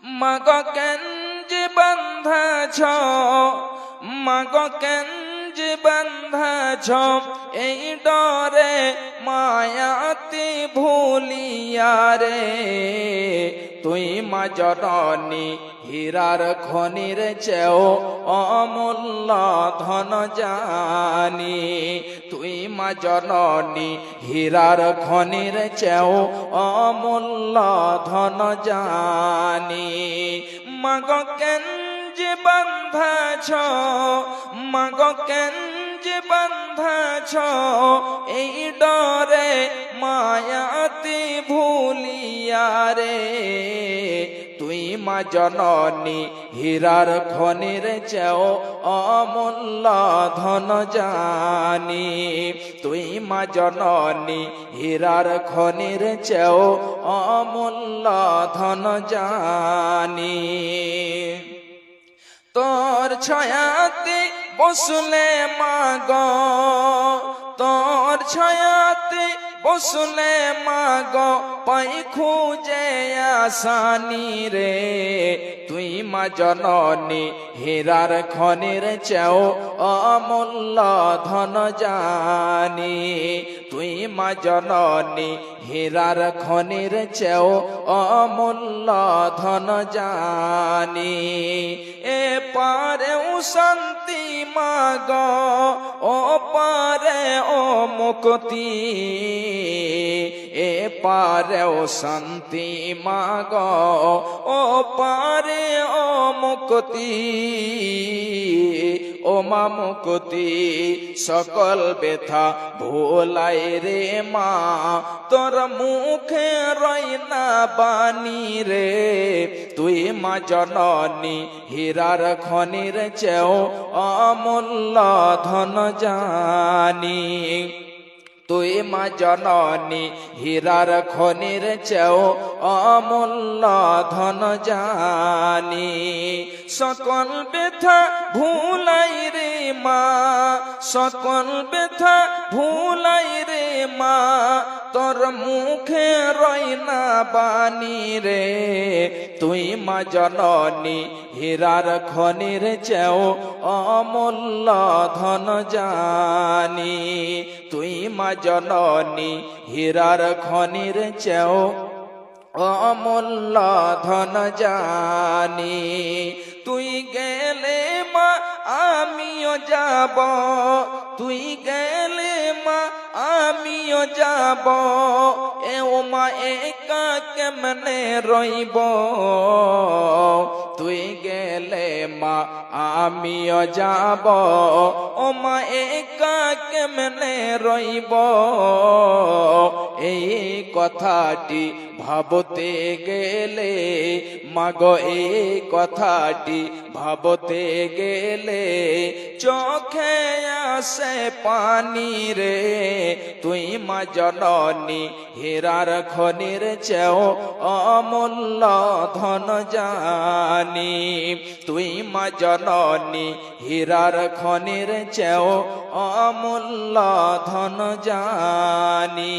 মাগো কেন যে বাঁধাছ, মাগো কেন যে বাঁধাছ এই ডরে মায়াতি ভুলিয়া রে। তুই মা জননী হীরার খনির চেয়েও অমূল্য ধন জানি। তুই মা জননী হীরার খনির চেয়েও অমূল্য ধন জানি। মাগো কেন যে বাঁধাছ, মাগো কেন যে বাঁধাছ এই ডরে মায়াতি ভুলিয়া রে। তুই মা জননী হীরার খনির চেয়েও অমূল্য ধন জানি। তুই মা জননী হীরার খনির চেয়েও অমূল্য ধন জানি। তোর ছায়াতে বসলে মাগো, তোর ছায়াতে বসলে মাগো পাই খুঁজে আসানি রে। তুই মা জননী হীরার খনির চেয়েও অমূল্য ধন জানি। তুই মা জননী হীরার খনির চেয়েও অমূল্য ধন জানি। এ পারেও শান্তি মাগো, ও পারে ও মুক্তি। এ পারেও শান্তি মাগো, ও পারে ও মুক্তি। ও মা মুক্তি সকল ব্যথা ভোলাই রে মা, তোর মুখে রই না বাণী রে। তুই মা জননী হীরার খনির চেয়েও অমূল্য ধন জানি। তুই মা জননী হীরার খনির চেয়েও অমূল্য ধন জানি। সকল ব্যথা ভুলাই রে মা, সকল ব্যথা ভুলাই রে মা, তোর মুখে রই না বাণী রে। তুই মা জননী হীরার খনির চেয়েও অমূল্য ধন জানি। তুই মা জননী হীরার খনির চেয়েও অমূল্য ধন জানি। তুই গেলে মা আমিও যাব, তুই গেলে মা আমিও যাব। এ ও মা একা কেমনে রইব, তুই গেলে মা আমিও যাব। ও মা একা কেমনে রইব, এই কথাটি ভাবতে গেলে মাগো, এই কথাটি ভাবতে গেলে চোখে আসে পানি রে। তুই মা জননী হীরার খনির চেয়েও অমূল্য ধন জানি। তুই মা জননী হীরার খনির চেয়েও অমূল্য ধন জানি।